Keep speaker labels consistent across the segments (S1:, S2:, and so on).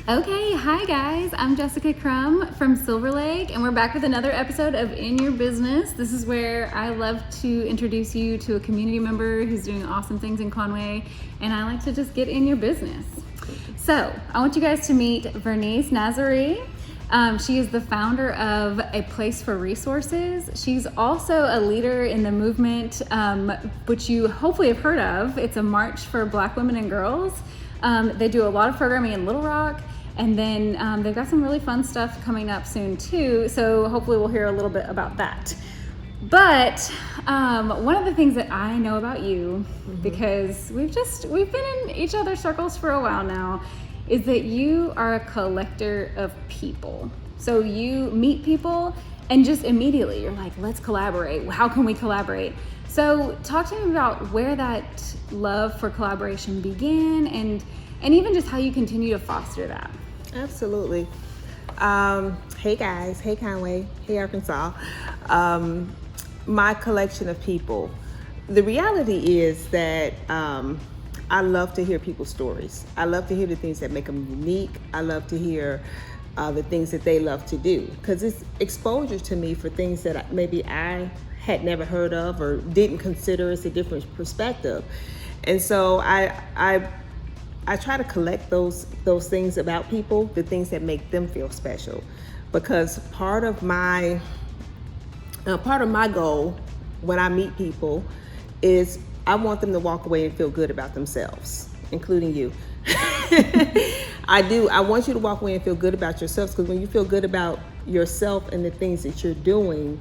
S1: Okay, hi guys, I'm Jessica Crum from Silverlake, and we're back with another episode of In Your Business. This is where I love to introduce you to a community member who's doing awesome things in Conway, and I like to just get in your business. So, I want you guys to meet Vernice Nazare. She is the founder of A Place for Resources. She's also a leader in the movement, which you hopefully have heard of. It's a march for Black women and girls. They do a lot of programming in Little Rock, and then they've got some really fun stuff coming up soon too, so hopefully we'll hear a little bit about that. But one of the things that I know about you, because we've been in each other's circles for a while now, is that you are a collector of people. So you meet people and just immediately you're like, let's collaborate. How can we collaborate? So talk to me about where that love for collaboration began and even just how you continue to foster that.
S2: Absolutely. Hey guys, hey Conway, hey Arkansas. My collection of people. The reality is that I love to hear people's stories. I love to hear the things that make them unique. I love to hear the things that they love to do, because it's exposure to me for things that maybe I had never heard of or didn't consider as a different perspective. And so I try to collect those things about people, the things that make them feel special, because part of my goal when I meet people is I want them to walk away and feel good about themselves, including you. I do. I want you to walk away and feel good about yourselves, because when you feel good about yourself and the things that you're doing,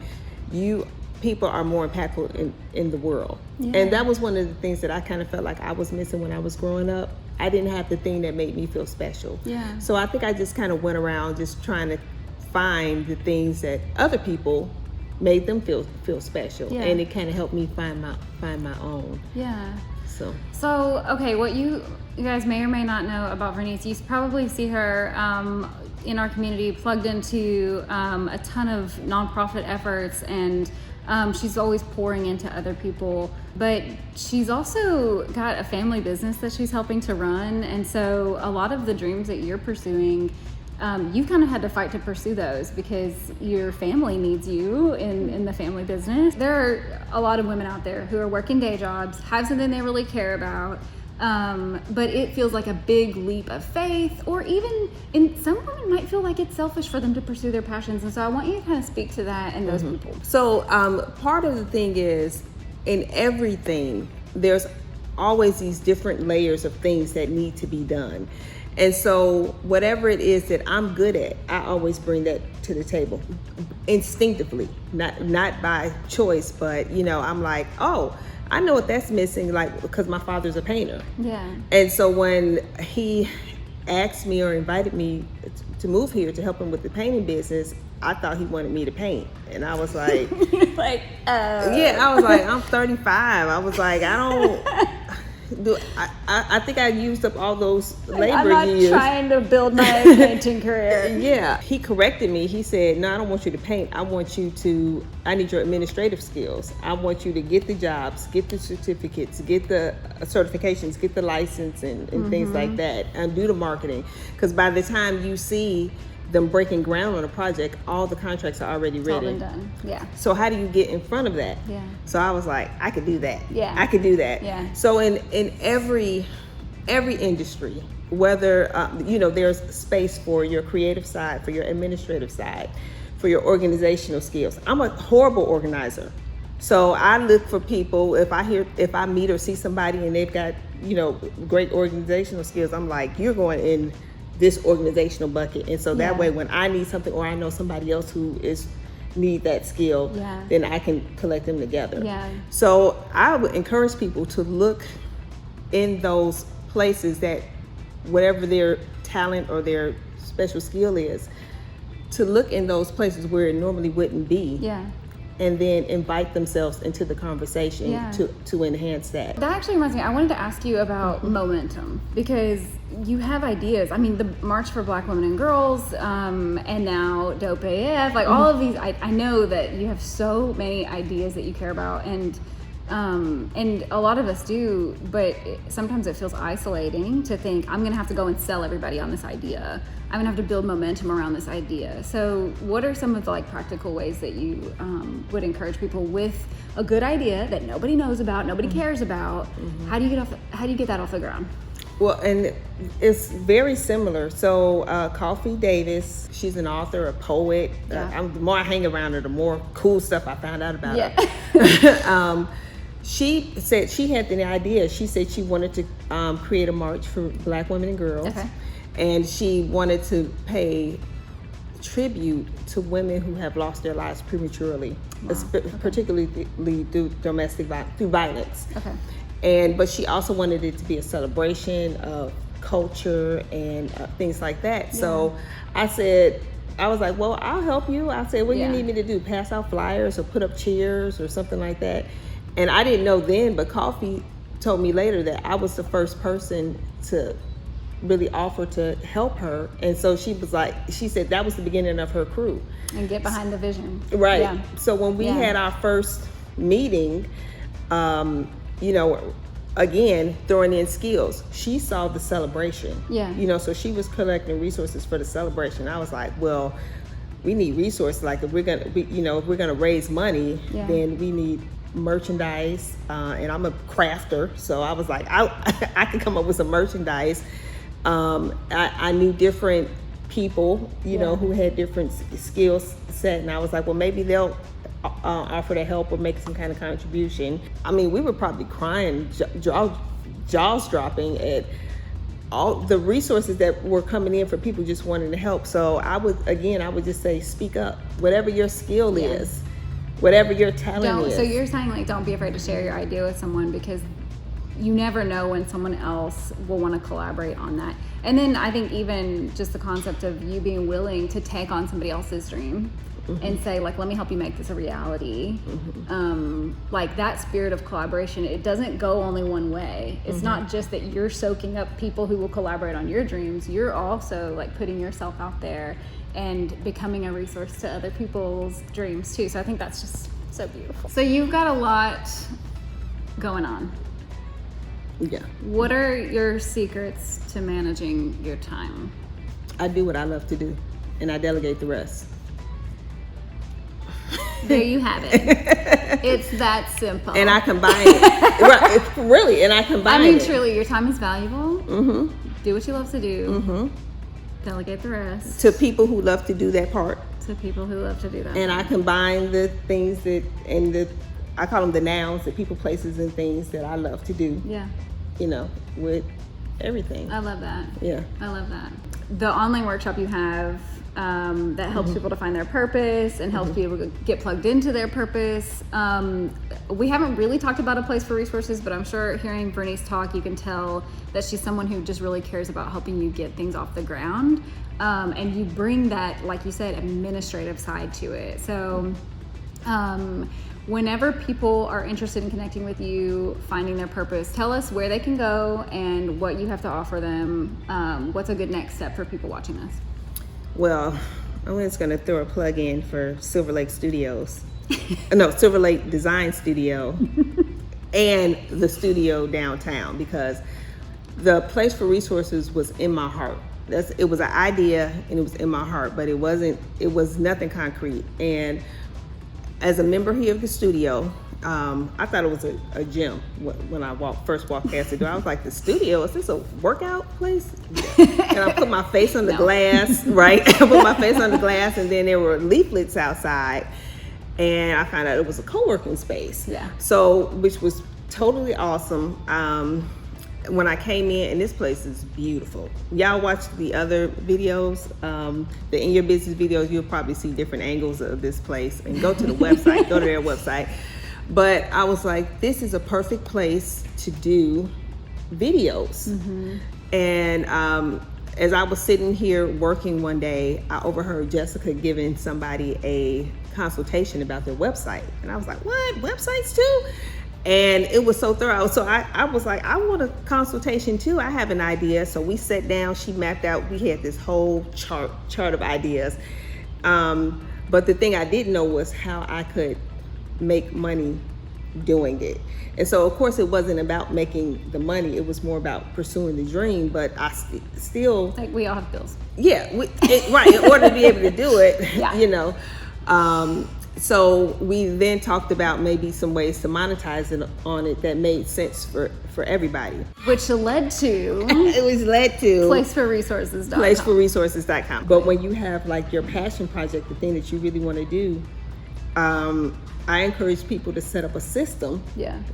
S2: people are more impactful in the world. Yeah. And that was one of the things that I kind of felt like I was missing when I was growing up. I didn't have the thing that made me feel special.
S1: Yeah.
S2: So I think I just kind of went around just trying to find the things that other people made them feel special. Yeah. And it kind of helped me find my own.
S1: Yeah.
S2: So
S1: okay, what you guys may or may not know about Vernice, you probably see her in our community plugged into a ton of nonprofit efforts, and she's always pouring into other people, but she's also got a family business that she's helping to run. And so a lot of the dreams that you're pursuing, you kind of had to fight to pursue those because your family needs you in the family business. There are a lot of women out there who are working day jobs, have something they really care about, but it feels like a big leap of faith, or even some women might feel like it's selfish for them to pursue their passions. And so I want you to kind of speak to that and those people.
S2: So part of the thing is, in everything, there's always these different layers of things that need to be done. And so whatever it is that I'm good at, I always bring that to the table instinctively, not by choice, but I'm like, oh, I know what that's missing, like, because my father's a painter.
S1: Yeah. And
S2: so when he asked me or invited me to move here to help him with the painting business, I thought he wanted me to paint. And I was like, yeah, I was like, I'm 35. I was like, I think I used up all those labor years.
S1: I'm not trying to build my painting career.
S2: Yeah. He corrected me. He said, no, I don't want you to paint. I need your administrative skills. I want you to get the jobs, get the certificates, get the certifications, get the license and things like that, and do the marketing. Because by the time you see them breaking ground on a project, all the contracts are already written.
S1: All been done. Yeah.
S2: So how do you get in front of that?
S1: Yeah.
S2: So I was like, I could do that.
S1: Yeah.
S2: I could do that.
S1: Yeah.
S2: So in every industry, whether there's space for your creative side, for your administrative side, for your organizational skills. I'm a horrible organizer. So I look for people, if I meet or see somebody and they've got, great organizational skills, I'm like, you're going in this organizational bucket. And so that way, when I need something, or I know somebody else who need that skill, then I can collect them together.
S1: Yeah.
S2: So I would encourage people to look in those places that whatever their talent or their special skill is, to look in those places where it normally wouldn't be.
S1: Yeah.
S2: And then invite themselves into the conversation to enhance that.
S1: That actually reminds me, I wanted to ask you about momentum, because you have ideas. I mean, the March for Black Women and Girls, and now Dope AF, like all of these, I know that you have so many ideas that you care about, and And a lot of us do, but sometimes it feels isolating to think, I'm gonna have to go and sell everybody on this idea. I'm gonna have to build momentum around this idea. So what are some of the like practical ways that you would encourage people with a good idea that nobody knows about, nobody cares about? How do you get that off the ground?
S2: Well, and it's very similar. So Coffee Davis, she's an author, a poet.
S1: Yeah.
S2: The more I hang around her, the more cool stuff I found out about
S1: Yeah.
S2: her. She said she had the idea. She said she wanted to create a march for Black women and girls.
S1: Okay.
S2: And she wanted to pay tribute to women who have lost their lives prematurely, particularly through through violence.
S1: Okay.
S2: But she also wanted it to be a celebration of culture and things like that. Yeah. So I was like, well, I'll help you. I said, what do you need me to do? Pass out flyers or put up chairs or something like that? And I didn't know then, but Coffee told me later that I was the first person to really offer to help her. And so she said that was the beginning of her crew.
S1: And get behind the vision.
S2: Right.
S1: Yeah.
S2: So when we had our first meeting, again, throwing in skills, she saw the celebration.
S1: Yeah.
S2: So she was collecting resources for the celebration. I was like, well, we need resources. Like if we're gonna raise money, then we need merchandise. And I'm a crafter, so I was like, I can come up with some merchandise. I knew different people, who had different skills set, and I was like, well, maybe they'll offer to help or make some kind of contribution. I mean, we were probably crying, jaws dropping at all the resources that were coming in for people just wanting to help. So I would just say, speak up. Whatever your skill is, whatever your talent is.
S1: So you're saying, like, don't be afraid to share your idea with someone, because you never know when someone else will want to collaborate on that. And then I think even just the concept of you being willing to take on somebody else's dream and say, like, let me help you make this a reality. Like that spirit of collaboration, it doesn't go only one way. It's not just that you're soaking up people who will collaborate on your dreams. You're also like putting yourself out there and becoming a resource to other people's dreams too. So I think that's just so beautiful. So you've got a lot going on.
S2: Yeah.
S1: What are your secrets to managing your time?
S2: I do what I love to do, and I delegate the rest.
S1: There you have it. It's that simple.
S2: And I combine it. Right, really, and I combine it.
S1: I mean, truly, your time is valuable. Do what you love to do. Delegate the rest.
S2: To people who love to do that part.
S1: To people who love to do that.
S2: And I combine the things I call them the nouns, the people, places, and things that I love to do.
S1: Yeah.
S2: With everything.
S1: I love that.
S2: Yeah.
S1: I love that. The online workshop you have that helps people to find their purpose and helps people to get plugged into their purpose. We haven't really talked about a place for resources, but I'm sure hearing Vernice talk, you can tell that she's someone who just really cares about helping you get things off the ground. And you bring that, like you said, administrative side to it. So whenever people are interested in connecting with you, finding their purpose, tell us where they can go and what you have to offer them. What's a good next step for people watching this?
S2: Well, I'm just going to throw a plug in for Silverlake Studios. No, Silverlake Design Studio and the studio downtown, because the place for resources was in my heart. It was an idea and it was in my heart, but it was nothing concrete. And as a member here of the studio, I thought it was a gym when I first walked past the door. I was like, the studio, is this a workout place? And I put my face on the glass, right? I put my face on the glass, and then there were leaflets outside, and I found out it was a co-working space.
S1: Yeah.
S2: So, which was totally awesome. When I came in, and this place is beautiful. Y'all watch the other videos, the In Your Business videos, you'll probably see different angles of this place, and go to the website, go to their website. But I was like, this is a perfect place to do videos. And as I was sitting here working one day, I overheard Jessica giving somebody a consultation about their website. And I was like, what, websites too? And it was so thorough. So I was like, I want a consultation too. I have an idea. So we sat down, she mapped out, we had this whole chart of ideas. But the thing I didn't know was how I could make money doing it. And so, of course, it wasn't about making the money. It was more about pursuing the dream. But I still,
S1: like, we all have bills.
S2: Yeah, right. In order to be able to do it,
S1: Yeah.
S2: you know. So we then talked about maybe some ways to monetize it on it that made sense for everybody.
S1: Which led to
S2: It was led to
S1: placeforresources.com.
S2: But when you have like your passion project, the thing that you really want to do, I encourage people to set up a system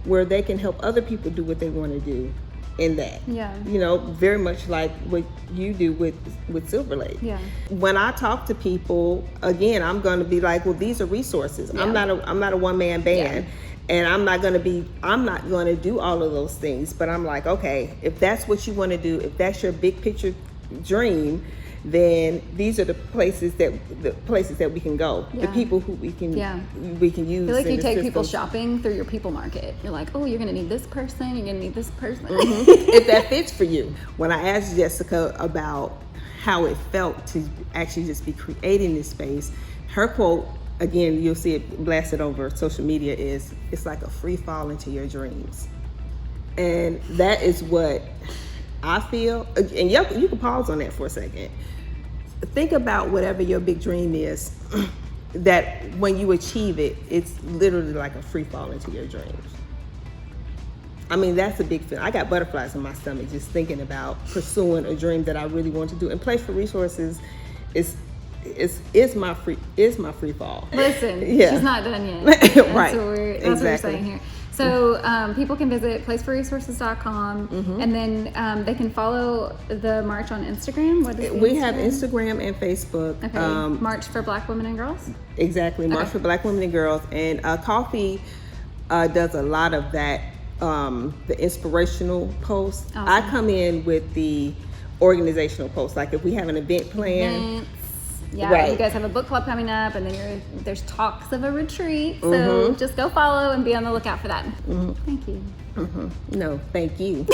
S2: where they can help other people do what they want to do in that.
S1: Yeah.
S2: You know, very much like what you do with Silverlake.
S1: Yeah.
S2: When I talk to people, again, I'm going to be like, well, these are resources.
S1: Yeah.
S2: I'm not a one-man band.
S1: Yeah.
S2: And I'm not going to do all of those things, but I'm like, okay, if that's what you want to do, if that's your big picture dream, then these are the places that we can go.
S1: Yeah.
S2: The people who we can use.
S1: I feel like you take people shopping through your people market. You're like, oh, you're gonna need this person, you're gonna need this person.
S2: Mm-hmm. If that fits for you. When I asked Jessica about how it felt to actually just be creating this space, her quote, again, you'll see it blasted over social media, is, it's like a free fall into your dreams. And that is what I feel. And you can pause on that for a second. Think about whatever your big dream is, that when you achieve it, it's literally like a free fall into your dreams. I mean, that's a big feeling. I got butterflies in my stomach just thinking about pursuing a dream that I really want to do. And Place for Resources is my free fall.
S1: Listen, she's not done yet. That's
S2: right.
S1: What we're saying here. So people can visit placeforresources.com, and then they can follow the march on Instagram. What is
S2: we have Instagram and Facebook.
S1: Okay. March for Black Women and Girls.
S2: Exactly, March for Black Women and Girls, and Coffee does a lot of that. The inspirational posts.
S1: Awesome.
S2: I come in with the organizational posts. Like if we have an event planned.
S1: Yeah,
S2: right.
S1: You guys have a book club coming up, and then there's talks of a retreat. So just go follow and be on the lookout for that. Thank you.
S2: No, thank you.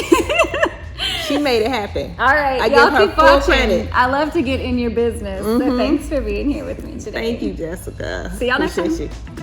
S2: She made it happen.
S1: All right, y'all keep watching. I love to get in your business. So thanks for being here with me today.
S2: Thank you, Jessica.
S1: See y'all next time.
S2: Appreciate you.